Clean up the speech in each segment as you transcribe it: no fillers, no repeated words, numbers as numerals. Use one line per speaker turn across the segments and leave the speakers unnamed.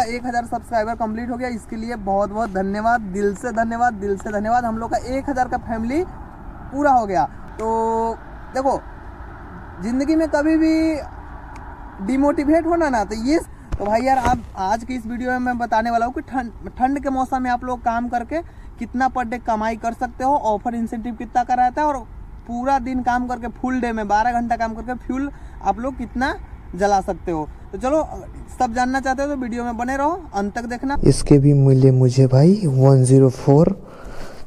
1000 subscriber complete हो गया। इसके लिए बहुत बहुत धन्यवाद, दिल से धन्यवाद, दिल से धन्यवाद। हम लोग का 1000 का फैमिली पूरा हो गया। तो देखो, ज़िंदगी में कभी भी डिमोटिवेट होना ना, तो भाई यार, आप आज की इस वीडियो में मैं बताने वाला हूँ कि ठंड के मौसम में आप लोग काम करके कितना पर डे कमाई कर सकते हो, ऑफर इंसेंटिव कितना का रहता है, और पूरा दिन काम करके फुल डे में 12 घंटा काम करके फ्यूल आप लोग कितना जला सकते हो। तो चलो, सब जानना चाहते हो तो वीडियो में बने रहो, अंत तक देखना।
इसके भी मिले मुझे भाई 104।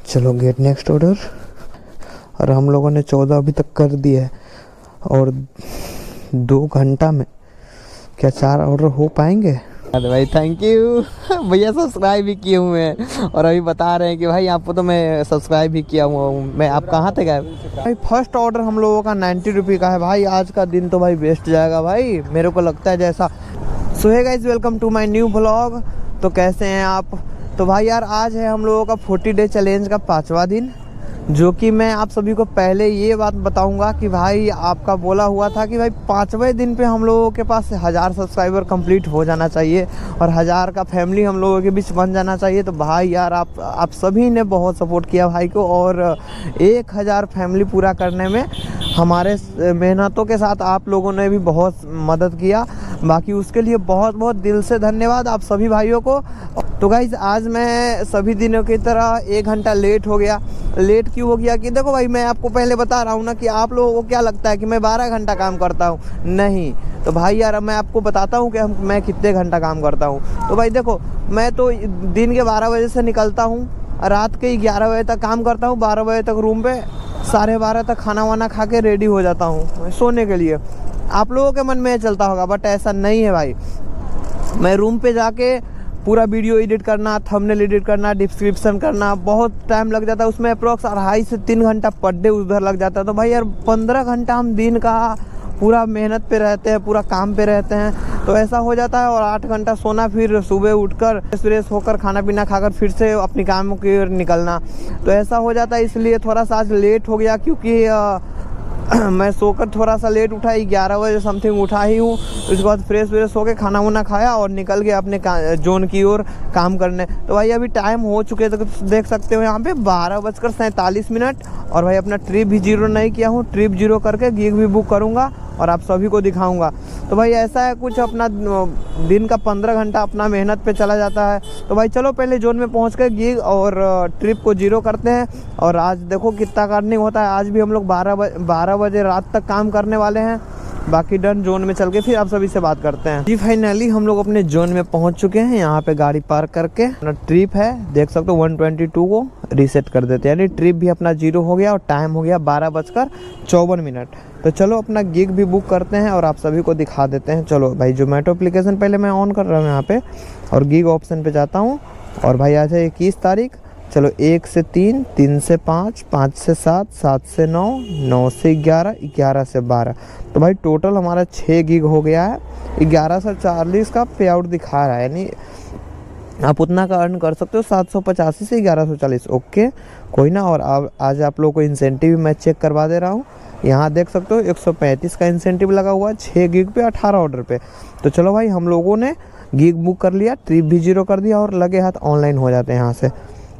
चलो गेट नेक्स्ट ऑर्डर। और हम लोगों ने 14 अभी तक कर दिया है, और 2 घंटा में क्या 4 ऑर्डर हो पाएंगे? अरे भाई थैंक यू भैया, सब्सक्राइब भी किए हुए हैं और अभी बता रहे हैं कि भाई आपको तो मैं सब्सक्राइब भी किया हुआ हूँ। मैं आप कहाँ थे गए भाई? फर्स्ट ऑर्डर हम लोगों का 90 रुपये का है भाई। आज का दिन तो भाई बेस्ट जाएगा भाई, मेरे को लगता है जैसा। So hey guys, welcome to my new blog. तो कैसे हैं आप? तो भाई यार, आज है हम लोगों का 40 डे चैलेंज का 5वां दिन, जो कि मैं आप सभी को पहले ये बात बताऊंगा कि भाई आपका बोला हुआ था कि भाई 5वें दिन पे हम लोगों के पास 1000 सब्सक्राइबर कंप्लीट हो जाना चाहिए और 1000 का फैमिली हम लोगों के बीच बन जाना चाहिए। तो भाई यार, आप सभी ने बहुत सपोर्ट किया भाई को, और 1000 फैमिली पूरा करने में हमारे मेहनतों के साथ आप लोगों ने भी बहुत मदद किया। बाकी उसके लिए बहुत बहुत दिल से धन्यवाद आप सभी भाइयों को। तो गाइज, आज मैं सभी दिनों की तरह 1 घंटा लेट हो गया। लेट क्यों हो गया कि देखो भाई, मैं आपको पहले बता रहा हूँ ना कि आप लोगों को क्या लगता है कि मैं 12 घंटा काम करता हूँ। नहीं, तो भाई यार, अब मैं आपको बताता हूँ कि मैं कितने घंटा काम करता हूँ। तो भाई देखो, मैं तो दिन के 12 बजे से निकलता हूँ, रात के 11 बजे तक काम करता हूँ, 12 बजे तक रूम पे, 12:30 तक खाना वाना खा के रेडी हो जाता हूँ सोने के लिए। आप लोगों के मन में चलता होगा, बट ऐसा नहीं है भाई। मैं रूम पे जाके पूरा वीडियो एडिट करना, थंबनेल एडिट करना, डिस्क्रिप्शन करना, बहुत टाइम लग जाता है उसमें। अप्रॉक्स 2.5 से 3 घंटा पर डे उधर लग जाता है। तो भाई यार, 15 घंटा हम दिन का पूरा मेहनत पे रहते हैं, पूरा काम पे रहते हैं, तो ऐसा हो जाता है। और 8 घंटा सोना, फिर सुबह उठकर फ्रेश होकर खाना पीना खाकर फिर से अपनी कामों की ओर निकलना, तो ऐसा हो जाता है। इसलिए थोड़ा सा आज लेट हो गया, क्योंकि मैं सोकर थोड़ा सा लेट उठा, 11 बजे समथिंग उठा ही हूँ। उसके बाद फ्रेश हो के खाना वाना खाया और निकल गया अपने जोन की ओर काम करने। तो भाई अभी टाइम हो चुके, तो देख सकते हो यहाँ पे 12:47। और भाई अपना ट्रिप भी 0 नहीं किया हूँ। ट्रिप 0 करके गिग भी बुक करूँगा और आप सभी को दिखाऊंगा। तो भाई ऐसा है कुछ, अपना दिन का 15 घंटा अपना मेहनत पे चला जाता है। तो भाई चलो, पहले जोन में पहुंच कर गिग और ट्रिप को 0 करते हैं। और आज देखो कितना अर्निंग होता है। आज भी हम लोग 12 बजे रात तक काम करने वाले हैं। बाकी डन, जोन में चल के फिर आप सभी से बात करते हैं। जी फाइनली हम लोग अपने जोन में पहुंच चुके हैं। यहाँ पे गाड़ी पार्क करके अपना ट्रिप है, देख सकते हो 122 को रीसेट कर देते हैं, यानी ट्रिप भी अपना 0 हो गया और टाइम हो गया 12:54। तो चलो अपना गिग भी बुक करते हैं और आप सभी को दिखा देते हैं। चलो भाई, जोमेटो एप्लीकेशन पहले मैं ऑन कर रहा हूँ यहाँ पे, और गिग ऑप्शन पे जाता हूँ। और भाई आज है 21 तारीख। चलो 1 से 3, 3 से 5, 5 से 7, 7 से 9, 9 से 11, 11 से 12। तो भाई टोटल हमारा 6 गिग हो गया है। 1140 का पे आउट दिखा रहा है, यानी आप उतना का अर्न कर सकते हो, 785 से 1140। ओके, कोई ना। और आज आप लोगों को इंसेंटिव भी मैं चेक करवा दे रहा हूँ। यहाँ देख सकते हो 135 का इंसेंटिव लगा हुआ है 6 गिग पे 18 ऑर्डर पे। तो चलो भाई, हम लोगों ने गिग बुक कर लिया, ट्रिप भी 0 कर दिया और लगे हाथ ऑनलाइन हो जाते हैं यहाँ से।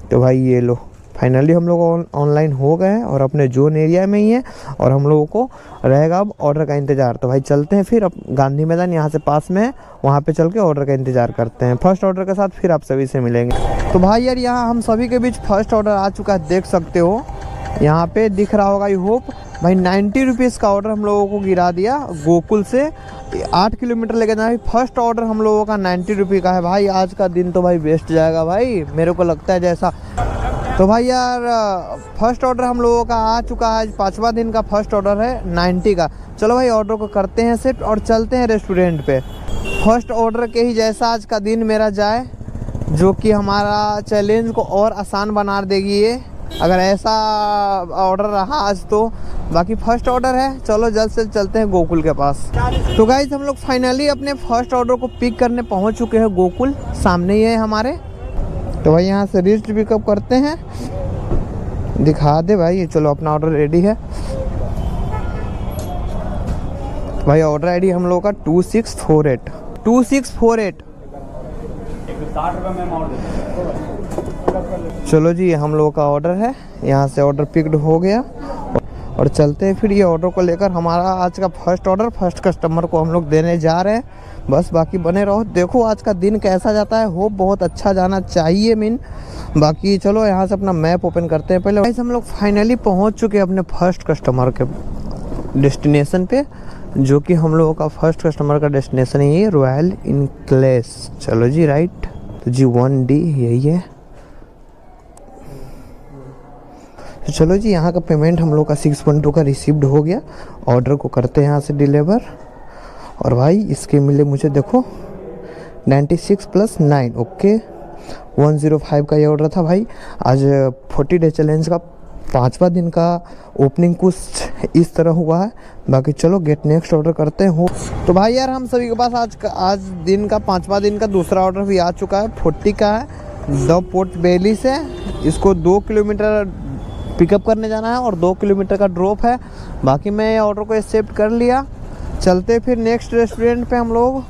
तो भाई ये लो, फाइनली हम लोग ऑनलाइन हो गए हैं और अपने जोन एरिया में ही है, और हम लोगों को रहेगा अब ऑर्डर का इंतज़ार। तो भाई चलते हैं फिर, अब गांधी मैदान यहाँ से पास में है, वहाँ पे चल के ऑर्डर का इंतज़ार करते हैं। फर्स्ट ऑर्डर के साथ फिर आप सभी से मिलेंगे। तो भाई यार, यहाँ हम सभी के बीच फर्स्ट ऑर्डर आ चुका है, देख सकते हो यहाँ पे दिख रहा होगा, आई होप। भाई 90 रुपीज़ का ऑर्डर हम लोगों को गिरा दिया गोकुल से 8 किलोमीटर लेके जाना। फर्स्ट ऑर्डर हम लोगों का 90 रुपये का है भाई। आज का दिन तो भाई बेस्ट जाएगा भाई, मेरे को लगता है जैसा। तो भाई यार, फर्स्ट ऑर्डर हम लोगों का आ चुका है। आज 5वां दिन का फर्स्ट ऑर्डर है 90 का। चलो भाई, ऑर्डर को करते हैं सेट और चलते हैं रेस्टोरेंट पे। फर्स्ट ऑर्डर के ही जैसा आज का दिन मेरा जाए, जो कि हमारा चैलेंज को और आसान बना देगी ये, अगर ऐसा ऑर्डर रहा आज तो। बाकी फर्स्ट ऑर्डर है, चलो जल्द से चलते हैं गोकुल के पास। तो गाइस, हम लोग फाइनली अपने फर्स्ट ऑर्डर को पिक करने पहुंच चुके हैं। गोकुल सामने ही है हमारे। तो भाई यहाँ से रिस्ट पिकअप करते हैं, दिखा दे भाई। चलो अपना ऑर्डर रेडी है। भाई ऑर्डर आईडी हम लोगों का 2648।
60 रुपये में और देते।
चलो जी, हम लोगों का ऑर्डर है, यहाँ से ऑर्डर पिक्ड हो गया और चलते हैं फिर ये ऑर्डर को लेकर। हमारा आज का फर्स्ट ऑर्डर फर्स्ट कस्टमर को हम लोग देने जा रहे हैं। बस बाकी बने रहो, देखो आज का दिन कैसा जाता है। होप बहुत अच्छा जाना चाहिए बाकी चलो यहाँ से अपना मैप ओपन करते हैं। पहले गाइस हम लोग फाइनली पहुँच चुके हैं अपने फर्स्ट कस्टमर के डेस्टिनेशन पे, जो कि हम लोगों का फर्स्ट कस्टमर का डेस्टिनेशन है ये रॉयल इनक्लेस। चलो जी राइट, तो जी 1D यही है। तो चलो जी, यहाँ का पेमेंट हम लोग का 612 का रिसीव्ड हो गया। ऑर्डर को करते हैं यहाँ से डिलीवर। और भाई इसके मिले मुझे देखो 96 + 9 ओके 105 का ये ऑर्डर था भाई। आज 40 डे चैलेंज का 5वां दिन का ओपनिंग कुछ इस तरह हुआ है। बाकी चलो गेट नेक्स्ट ऑर्डर करते हैं। तो भाई यार हम सभी के पास आज दिन का 5वां दिन का दूसरा ऑर्डर भी आ चुका है। 40 का है, द पोर्ट बेली से। इसको 2 किलोमीटर पिकअप करने जाना है और 2 किलोमीटर का ड्रॉप है। बाकी मैं ये ऑर्डर को एक्सेप्ट कर लिया। चलते फिर नेक्स्ट रेस्टोरेंट पे हम लोग।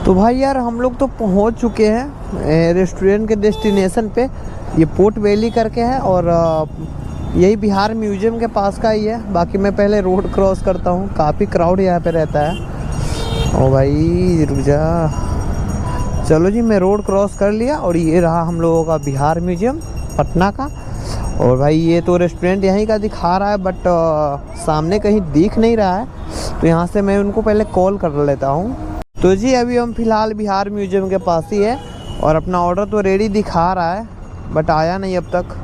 तो भाई यार हम लोग तो पहुंच चुके हैं रेस्टोरेंट के डेस्टिनेशन पे। ये पोर्ट वैली करके है और यही बिहार म्यूजियम के पास का ही है। बाकी मैं पहले रोड क्रॉस करता हूँ, काफ़ी क्राउड यहाँ पे रहता है। ओ भाई रुक जा। चलो जी, मैं रोड क्रॉस कर लिया और ये रहा हम लोगों का बिहार म्यूजियम पटना का। और भाई ये तो रेस्टोरेंट यहीं का दिखा रहा है बट सामने कहीं दिख नहीं रहा है, तो यहाँ से मैं उनको पहले कॉल कर लेता हूँ। तो जी अभी हम फ़िलहाल बिहार म्यूजियम के पास ही है और अपना ऑर्डर तो रेडी दिखा रहा है बट आया नहीं अब तक।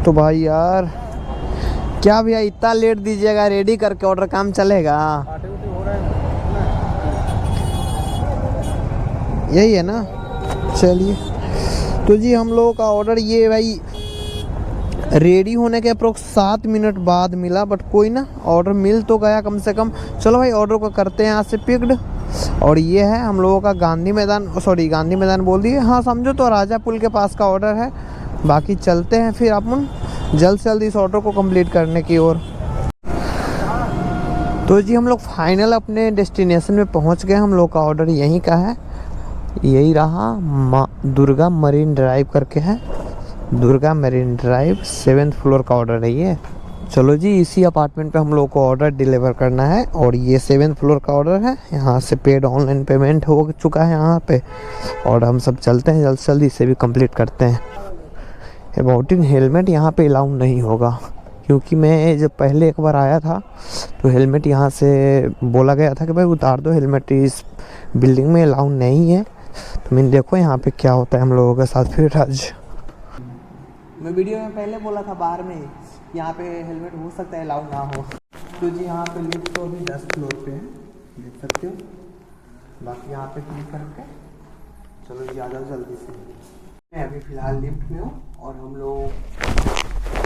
तो भाई यार क्या भैया इतना लेट दीजिएगा, रेडी करके ऑर्डर काम चलेगा? यही है ना, चलिए। तो जी हम लोगों का ऑर्डर ये भाई रेडी होने के अप्रोक्स 7 मिनट बाद मिला बट कोई ना, ऑर्डर मिल तो गया कम से कम। चलो भाई ऑर्डर को करते हैं यहाँ से पिक्ड। और ये है हम लोगों का गांधी मैदान बोल दिए, हाँ समझो तो राजा पुल के पास का ऑर्डर है। बाकी चलते हैं फिर अपन जल्द से जल्द इस ऑर्डर को कंप्लीट करने की ओर। तो जी हम लोग फाइनल अपने डेस्टिनेशन में पहुंच गए। हम लोग का ऑर्डर यहीं का है, यही रहा दुर्गा मरीन ड्राइव करके है। Durga marine drive 7th floor का ऑर्डर है ये। चलो जी, इसी अपार्टमेंट पे हम लोग को ऑर्डर डिलीवर करना है और ये 7th फ्लोर का ऑर्डर है। यहाँ से पेड ऑनलाइन पेमेंट हो चुका है यहाँ पे। और हम सब चलते हैं जल्द से जल्द इसे भी कंप्लीट करते हैं। अबाउट इन हेलमेट यहाँ पे अलाउ नहीं होगा, क्योंकि मैं जब पहले एक बार आया था तो हेलमेट यहाँ से बोला गया था कि भाई उतार दो, हेलमेट इस बिल्डिंग में अलाउ नहीं है। तो मैंने देखो यहाँ पे क्या होता है हम लोगों के साथ फिर आज।
मैं वीडियो में पहले बोला था बाहर में यहाँ पे हेलमेट हो सकता है अलाउ ना हो। तो जी यहाँ पे लिफ्ट तो अभी 10 फ्लोर पे है, देख सकते हो। बाकी यहाँ पे क्लिक करके चलो जी आ जाओ जल्दी से। मैं अभी फ़िलहाल लिफ्ट में हूँ और हम लोग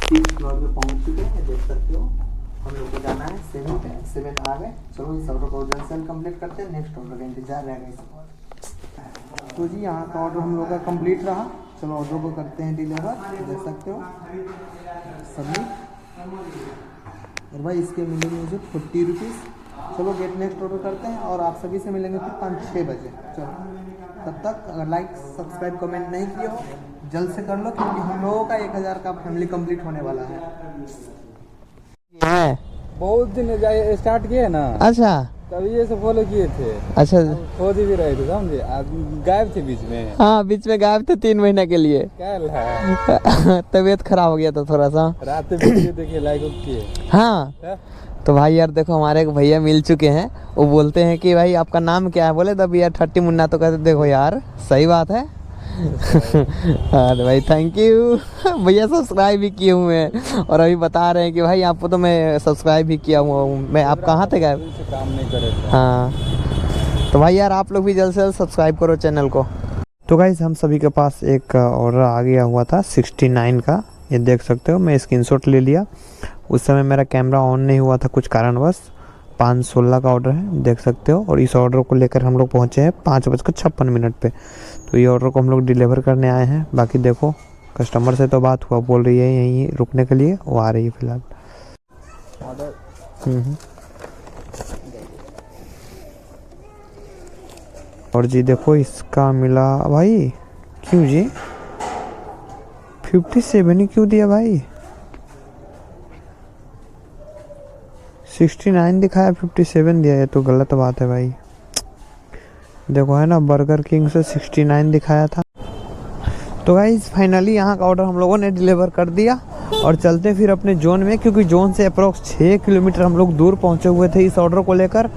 6th फ्लोर पे पहुँच चुके हैं, देख सकते हो। हम लोग को जाना है 7th आ गए। चलो इस ऑर्डर को जल्द से जल्द कम्प्लीट करते हैं, नेक्स्ट ऑर्डर का इंतजार रहेगा इस। तो जी यहाँ का ऑर्डर हम लोग का कंप्लीट रहा। चलो ऑर्डर को करते हैं डिलीवर, देख सकते हो सभी। और भाई इसके मिलेंगे मुझे 40 रुपीज़। चलो गेट नेक्स्ट ऑर्डर करते हैं और आप सभी से मिलेंगे फिर 5-6 बजे। चलो तब तक अगर लाइक सब्सक्राइब कमेंट नहीं किए हो जल्द से कर लो, क्योंकि हम लोगों का 1000 का फैमिली कंप्लीट होने वाला है।
बहुत दिन स्टार्ट किए ना,
अच्छा
तभी ये सब फॉलो किए थे।
अच्छा
खोज भी रहे थे, समझे। गायब थे बीच में।
हाँ बीच में गायब थे 3 महीने के लिए।
क्या
तबीयत खराब हो गया था थोड़ा सा।
रात में वीडियो देखे, लाइक किए।
हाँ तो भाई यार देखो हमारे एक भैया मिल चुके हैं। वो बोलते हैं कि भाई आपका नाम क्या है? बोले तब यार 30 मुन्ना। तो कहते देखो यार सही बात है। अरे भाई थैंक यू भैया, सब्सक्राइब भी किए हुए हैं और अभी बता रहे हैं कि भाई आपको तो मैं सब्सक्राइब भी किया हुआ हूँ। मैं आप कहाँ थे गए?
काम नहीं करे थे।
हाँ तो भाई यार आप लोग भी जल्द से जल्द सब्सक्राइब करो चैनल को। तो गाइस हम सभी के पास एक ऑर्डर आ गया हुआ था 69 का, ये देख सकते हो, मैं स्क्रीनशॉट ले लिया। उस समय मेरा कैमरा ऑन नहीं हुआ था कुछ कारणवश। 516 का ऑर्डर है, देख सकते हो। और इस ऑर्डर को लेकर हम लोग पहुँचे हैं 5:56 पे। तो ये ऑर्डर को हम लोग डिलीवर करने आए हैं। बाकी देखो कस्टमर से तो बात हुआ, बोल रही है यहीं रुकने के लिए, वो आ रही है फिलहाल। और जी देखो इसका मिला भाई, क्यों जी 57 ही क्यों दिया भाई? 69 दिखाया, 57 दिया, ये तो गलत बात है भाई। देखो है ना, बर्गर किंग से 69 दिखाया था। तो गाइस फाइनली यहाँ का ऑर्डर हम लोगों ने डिलीवर कर दिया और चलते फिर अपने जोन में, क्योंकि जोन से अप्रोक्स 6 किलोमीटर हम लोग दूर पहुँचे हुए थे इस ऑर्डर को लेकर।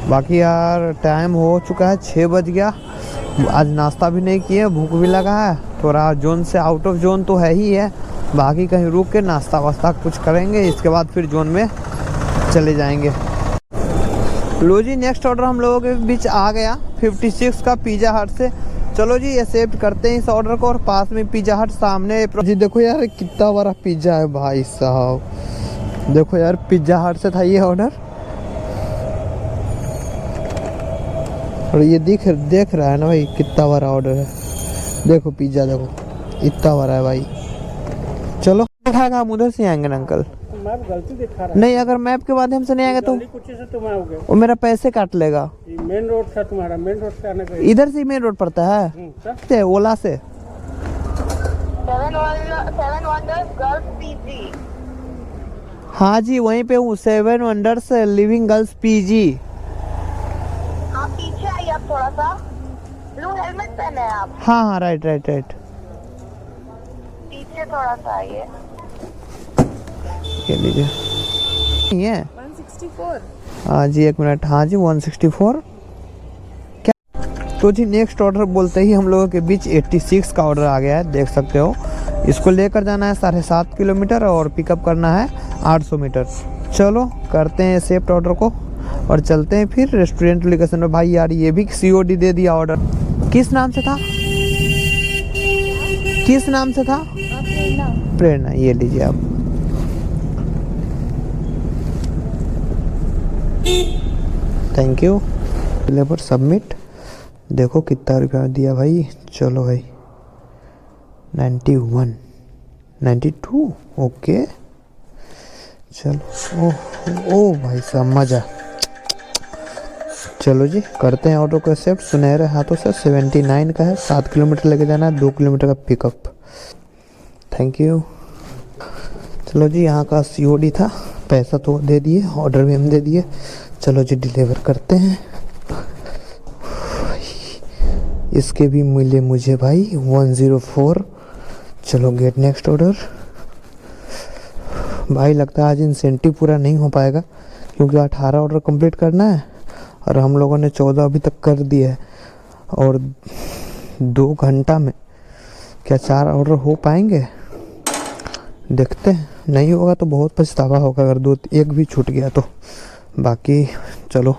बाकी यार टाइम हो चुका है, 6 बज गया। आज नाश्ता भी नहीं किए, भूख भी लगा है थोड़ा। जोन से आउट ऑफ जोन तो है ही है, बाकी कहीं रुक के नाश्ता वास्ता कुछ करेंगे, इसके बाद फिर जोन में चले जाएंगे। लो जी नेक्स्ट ऑर्डर हम लोगों के बीच आ गया 56 का पिज़्ज़ा हट से। चलो जी एक्सेप्ट करते हैं इस ऑर्डर को। और पास में पिज़्ज़ा हट सामने जी देखो यार कितना बड़ा पिज़्ज़ा है भाई साहब। देखो यार पिज़्ज़ा हट से था ये ऑर्डर, और ये देख रहा है ना भाई कितना बड़ा ऑर्डर है। देखो पिज़्ज़ा देखो इतना बड़ा है भाई। चलो उठाएगा, हम उधर से आएंगे ना अंकल?
मैप गलती दिखा रहा
नहीं, अगर मैप के माध्यम से नहीं आएगा तो
है। कुछ से तुम आओगे,
वो मेरा पैसे काट लेगा।
मेन रोड था तुम्हारा, मेन रोड से आने का।
इधर से मेन रोड पड़ता है
सर
ओला से।
7 Wonders Girls PG।
हाँ जी वहीं पे हूँ, 7 वंडर्स लिविंग गर्ल्स पीजी।
आप पीछे आइए, आप थोड़ा सा। ब्लू हेलमेट पहने हैं आप,
हाँ राइट।
पीछे थोड़ा सा आइए।
ये लीजिए, नहीं है
164।
हाँ जी 1 मिनट, हाँ जी 164 क्या। तो जी नेक्स्ट ऑर्डर बोलते ही हम लोगों के बीच 86 का ऑर्डर आ गया है, देख सकते हो। इसको लेकर जाना है 7.5 किलोमीटर और पिकअप करना है 800 मीटर। चलो करते हैं एक्सेप्ट ऑर्डर को और चलते हैं फिर रेस्टोरेंट लोकेशन में। भाई यार ये भी COD दे दिया ऑर्डर। किस नाम से था, किस नाम से था? प्रेरणा। ये लीजिए आप। Thank you. Deliver submit. देखो कितना रुपया दिया भाई। चलो भाई 91 92 ओके। चलो ओ भाई साहब मज़ा। चलो जी करते हैं ऑर्डर को एक्सेप्ट सुनहरे हाथों से। 79 का है, 7 किलोमीटर लेके जाना है, 2 किलोमीटर का पिकअप। Thank you. चलो जी यहाँ का COD था, पैसा तो दे दिए, ऑर्डर भी हम दे दिए। चलो जी डिलीवर करते हैं। इसके भी मिले मुझे भाई 104। चलो गेट नेक्स्ट ऑर्डर। भाई लगता है आज इंसेंटिव पूरा नहीं हो पाएगा, क्योंकि 18 ऑर्डर कंप्लीट करना है और हम लोगों ने 14 अभी तक कर दिए है। और 2 घंटा में क्या 4 ऑर्डर हो पाएंगे, देखते हैं। नहीं होगा तो बहुत पछतावा होगा अगर एक भी छूट गया तो। बाकी चलो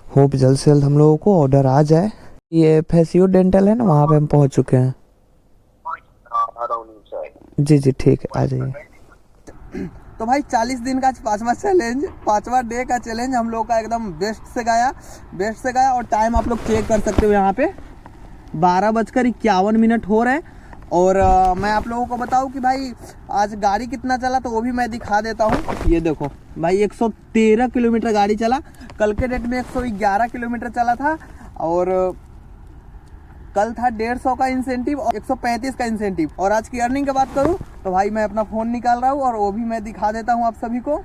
होप जल्द से जल्द हम लोगों को ऑर्डर आ जाए। ये फेसियो डेंटल है ना, वहाँ पे हम पहुँच चुके हैं। जी ठीक है, आ जाइए।
तो भाई 40 दिन का 5वां डे का चैलेंज हम लोग का एकदम बेस्ट से गया। और टाइम आप लोग चेक कर सकते हो, यहाँ पे 12:51 हो रहे हैं। और मैं आप लोगों को बताऊं कि भाई आज गाड़ी कितना चला तो वो भी मैं दिखा देता हूँ। ये देखो भाई 113 किलोमीटर गाड़ी चला। कल के डेट में 111 किलोमीटर चला था। और कल था 150 का इंसेंटिव और 135 का इंसेंटिव। और आज की अर्निंग की बात करूं तो भाई मैं अपना फ़ोन निकाल रहा हूं और वो भी मैं दिखा देता हूं आप सभी को।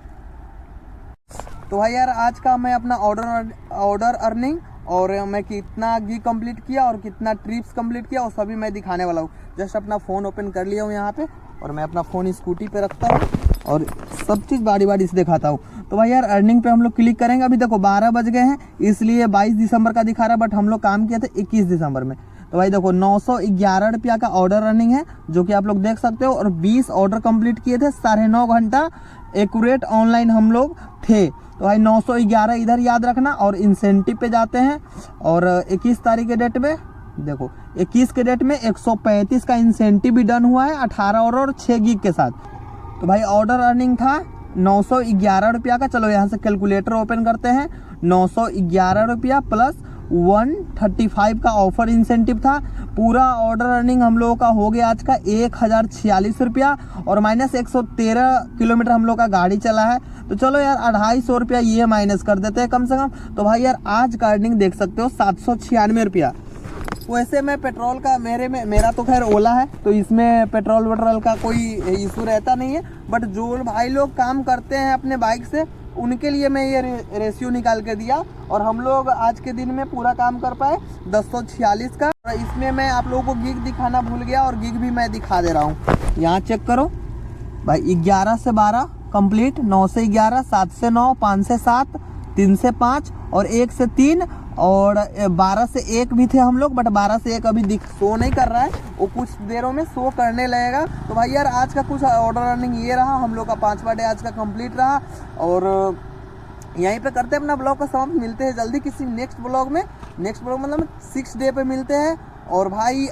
तो भाई यार आज का मैं अपना ऑर्डर अर्निंग और मैं कितना घी कंप्लीट किया और कितना ट्रिप्स कंप्लीट किया वो सभी मैं दिखाने वाला हूँ। जस्ट अपना फ़ोन ओपन कर लिया हूँ यहाँ पे और मैं अपना फ़ोन स्कूटी पे रखता हूँ और सब चीज़ बारी से दिखाता हूँ। तो भाई यार अर्निंग पे हम लोग क्लिक करेंगे। अभी देखो 12 बज गए हैं, इसलिए 22 दिसंबर का दिखा रहा है, बट हम लोग काम किए थे 21 दिसंबर में। तो भाई देखो 911 रुपया का ऑर्डर रनिंग है, जो कि आप लोग देख सकते हो। और 20 ऑर्डर कंप्लीट किए थे, 9.5 घंटा एक्यूरेट ऑनलाइन हम लोग थे। तो भाई 911 इधर याद रखना। और इंसेंटिव पे जाते हैं और 21 तारीख के डेट में देखो 21 के डेट में 135 का इंसेंटिव भी डन हुआ है 18 और 6 गीग के साथ। तो भाई ऑर्डर अर्निंग था 911 रुपया का। चलो यहाँ से कैलकुलेटर ओपन करते हैं। 911 रुपया प्लस 135 का ऑफर इंसेंटिव था। पूरा ऑर्डर अर्निंग हम लोगों का हो गया आज का 1046 रुपया और माइनस 113 किलोमीटर हम लोग का गाड़ी चला है। तो चलो यार 250 रुपया ये माइनस कर देते हैं कम से कम। तो भाई यार आज का अर्निंग देख सकते हो 796 रुपया। वैसे मैं पेट्रोल का मेरा तो खैर ओला है, तो इसमें पेट्रोल वेट्रोल का कोई इशू रहता नहीं है। बट जो भाई लोग काम करते हैं अपने बाइक से, उनके लिए मैं ये रेशियो निकाल के दिया और हम लोग आज के दिन में पूरा काम कर पाए 1046 का। और इसमें मैं आप लोगों को गिग दिखाना भूल गया और गिग भी मैं दिखा दे रहा हूँ। यहाँ चेक करो भाई, 11 से 12 कंप्लीट, 9 से 11, 7 से 9, 5 से 7, 3 से 5 और 1 से 3 और 12 से 1 भी थे हम लोग। बट 12 से 1 अभी शो नहीं कर रहा है, वो कुछ देरों में शो करने लगेगा। तो भाई यार आज का कुछ ऑर्डर अर्निंग ये रहा, हम लोग का 5वां डे आज का कंप्लीट रहा। और यहीं पे करते हैं अपना ब्लॉग का समाप्त। मिलते हैं जल्दी किसी नेक्स्ट ब्लॉग में। नेक्स्ट ब्लॉग मतलब 6 डे पे मिलते हैं। और भाई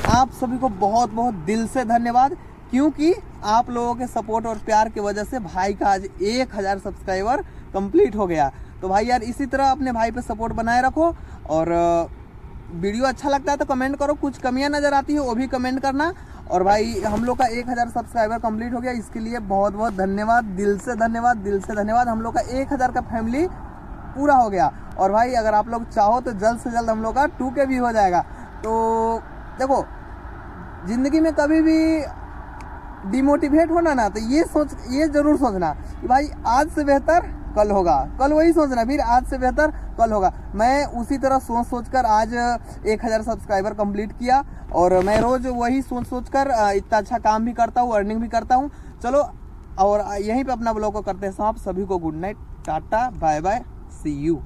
आप सभी को बहुत बहुत दिल से धन्यवाद, क्योंकि आप लोगों के सपोर्ट और प्यार की वजह से भाई का आज 1000 सब्सक्राइबर कंप्लीट हो गया। तो भाई यार इसी तरह अपने भाई पे सपोर्ट बनाए रखो। और वीडियो अच्छा लगता है तो कमेंट करो, कुछ कमियां नज़र आती है वो भी कमेंट करना। और भाई हम लोग का 1000 सब्सक्राइबर कंप्लीट हो गया, इसके लिए बहुत बहुत धन्यवाद, दिल से धन्यवाद, दिल से धन्यवाद। हम लोग का 1000 का फैमिली पूरा हो गया। और भाई अगर आप लोग चाहो तो जल्द से जल्द हम लोग का 2K भी हो जाएगा। तो देखो ज़िंदगी में कभी भी डिमोटिवेट होना ना, तो ये ज़रूर सोचना कि भाई आज से बेहतर कल होगा। कल वही सोचना, फिर आज से बेहतर कल होगा। मैं उसी तरह सोच कर आज 1000 सब्सक्राइबर कंप्लीट किया और मैं रोज़ वही सोच कर इतना अच्छा काम भी करता हूँ, अर्निंग भी करता हूँ। चलो और यहीं पे अपना ब्लॉग को करते हैं समाप्त। सभी को good night, tata, bye bye, see you.